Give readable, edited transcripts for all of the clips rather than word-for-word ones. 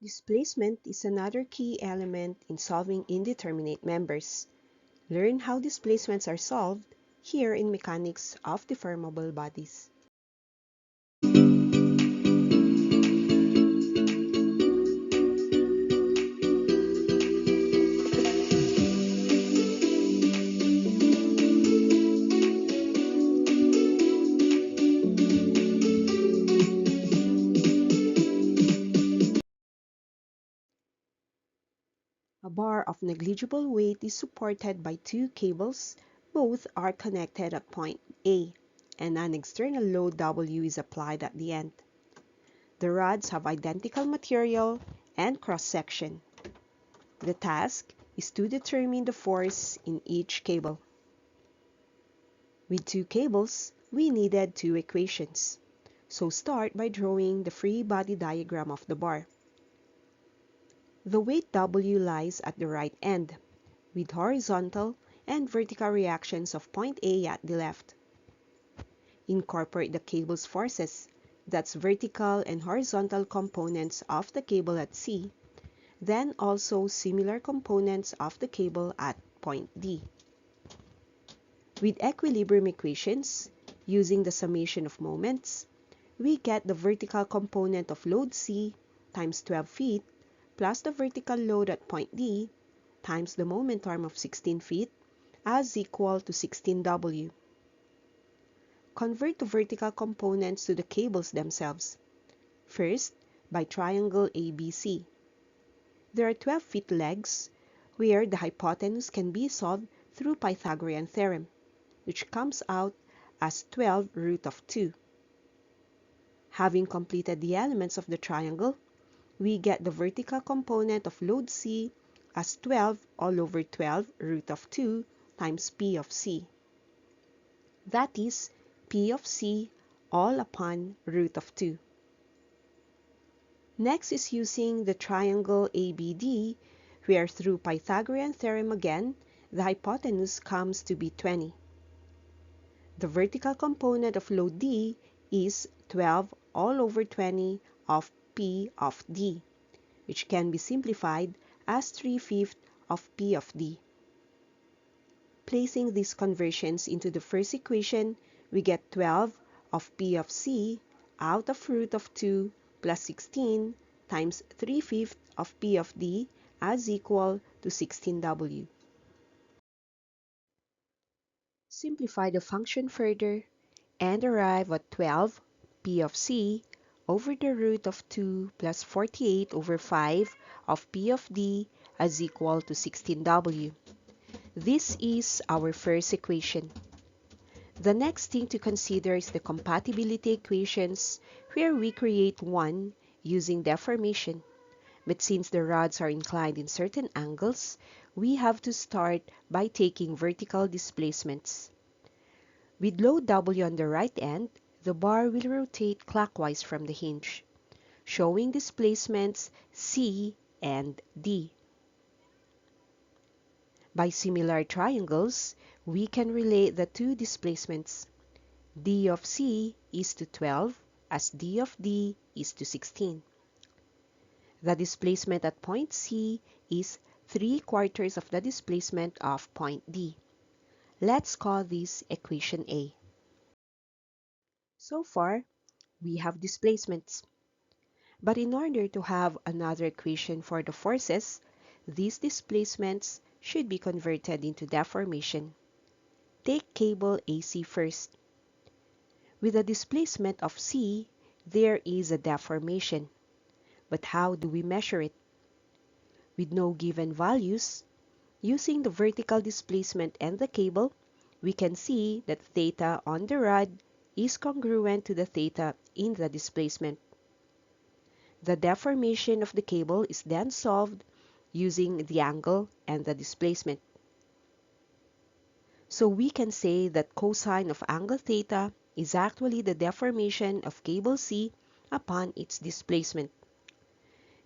Displacement is another key element in solving indeterminate members. Learn how displacements are solved here in Mechanics of Deformable Bodies. A bar of negligible weight is supported by two cables. Both are connected at point A, and an external load W is applied at the end. The rods have identical material and cross-section. The task is to determine the force in each cable. With two cables, we needed two equations. So start by drawing the free body diagram of the bar. The weight W lies at the right end, with horizontal and vertical reactions of point A at the left. Incorporate the cable's forces, that's vertical and horizontal components of the cable at C, then also similar components of the cable at point D. With equilibrium equations, using the summation of moments, we get the vertical component of load C times 12 feet plus the vertical load at point D times the moment arm of 16 feet as equal to 16W. Convert the vertical components to the cables themselves. First, by triangle ABC. There are 12 feet legs, where the hypotenuse can be solved through Pythagorean theorem, which comes out as 12 root of 2. Having completed the elements of the triangle, we get the vertical component of load C as 12 all over 12 root of 2 times P of C. That is P of C all upon root of 2. Next is using the triangle ABD, where through Pythagorean theorem again, the hypotenuse comes to be 20. The vertical component of load D is 12 all over 20 of P of D, which can be simplified as 3/5 of P of D. Placing these conversions into the first equation, we get 12 of P of C out of root of 2 plus 16 times 3/5 of P of D as equal to 16W. Simplify the function further and arrive at 12 P of C over the root of 2 plus 48 over 5 of P of D as equal to 16W. This is our first equation. The next thing to consider is the compatibility equations, where we create one using deformation. But since the rods are inclined in certain angles, we have to start by taking vertical displacements. With load W on the right end, the bar will rotate clockwise from the hinge, showing displacements C and D. By similar triangles, we can relate the two displacements. D of C is to 12 as D of D is to 16. The displacement at point C is 3/4 of the displacement of point D. Let's call this equation A. So far, we have displacements. But in order to have another equation for the forces, these displacements should be converted into deformation. Take cable AC first. With a displacement of C, there is a deformation. But how do we measure it? With no given values, using the vertical displacement and the cable, we can see that theta on the rod is congruent to the theta in the displacement. The deformation of the cable is then solved using the angle and the displacement. So we can say that cosine of angle theta is actually the deformation of cable C upon its displacement.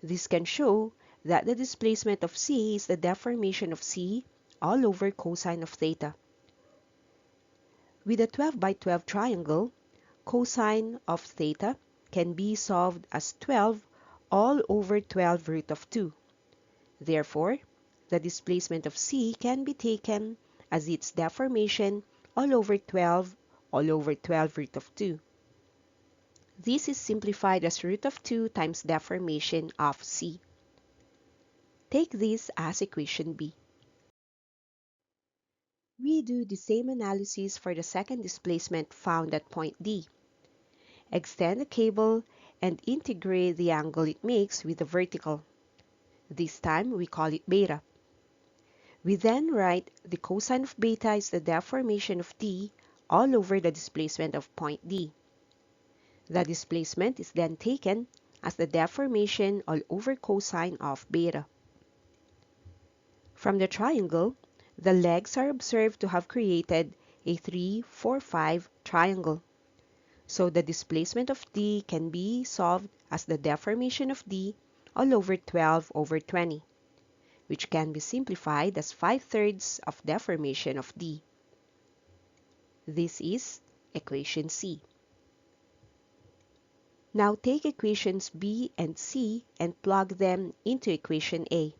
This can show that the displacement of C is the deformation of C all over cosine of theta. With a 12 by 12 triangle, cosine of theta can be solved as 12 all over 12 root of 2. Therefore, the displacement of C can be taken as its deformation all over 12 root of 2. This is simplified as root of 2 times deformation of C. Take this as equation B. We do the same analysis for the second displacement found at point D. Extend the cable and integrate the angle it makes with the vertical. This time we call it beta. We then write the cosine of beta is the deformation of D all over the displacement of point D. The displacement is then taken as the deformation all over cosine of beta. From the triangle, the legs are observed to have created a 3, 4, 5 triangle. So the displacement of D can be solved as the deformation of D all over 12 over 20, which can be simplified as 5/3 of deformation of D. This is equation C. Now take equations B and C and plug them into equation A.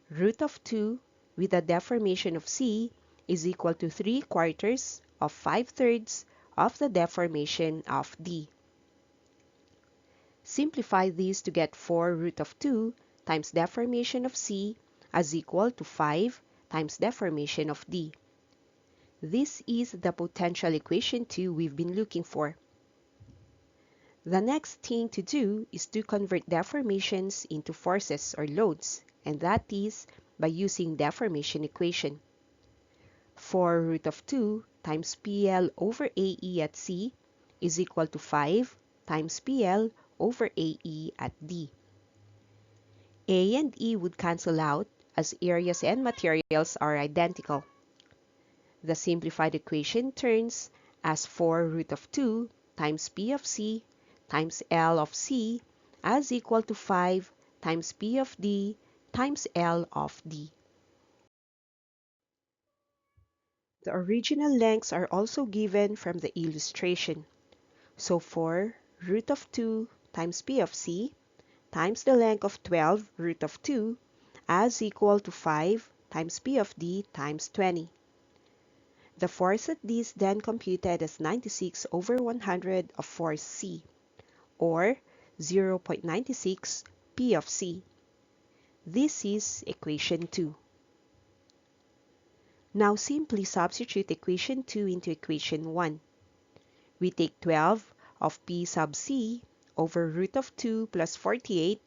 Root of 2 with a deformation of C is equal to 3/4 of 5/3 of the deformation of D. Simplify this to get 4 root of 2 times deformation of C as equal to 5 times deformation of D. This is the potential equation 2 we've been looking for. The next thing to do is to convert deformations into forces or loads, and that is by using deformation equation. 4 root of 2 times PL over AE at C is equal to 5 times PL over AE at D. A and E would cancel out as areas and materials are identical. The simplified equation turns as 4 root of 2 times P of C times L of C as equal to 5 times P of D times L of D. The original lengths are also given from the illustration. So 4 root of 2 times P of C times the length of 12 root of 2 as equal to 5 times P of D times 20. The force at D is then computed as 96 over 100 of force C, or 0.96 P of C. This is equation 2. Now simply substitute equation 2 into equation 1. We take 12 of P sub C over root of 2 plus 48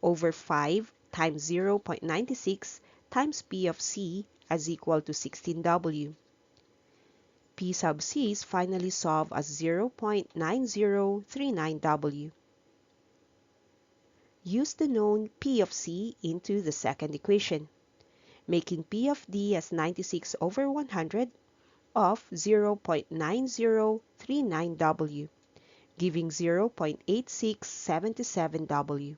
over 5 times 0.96 times P of C as equal to 16W. P sub C is finally solved as 0.9039W. Use the known P of C into the second equation, making P of D as 96 over 100 of 0.9039W, giving 0.8677W.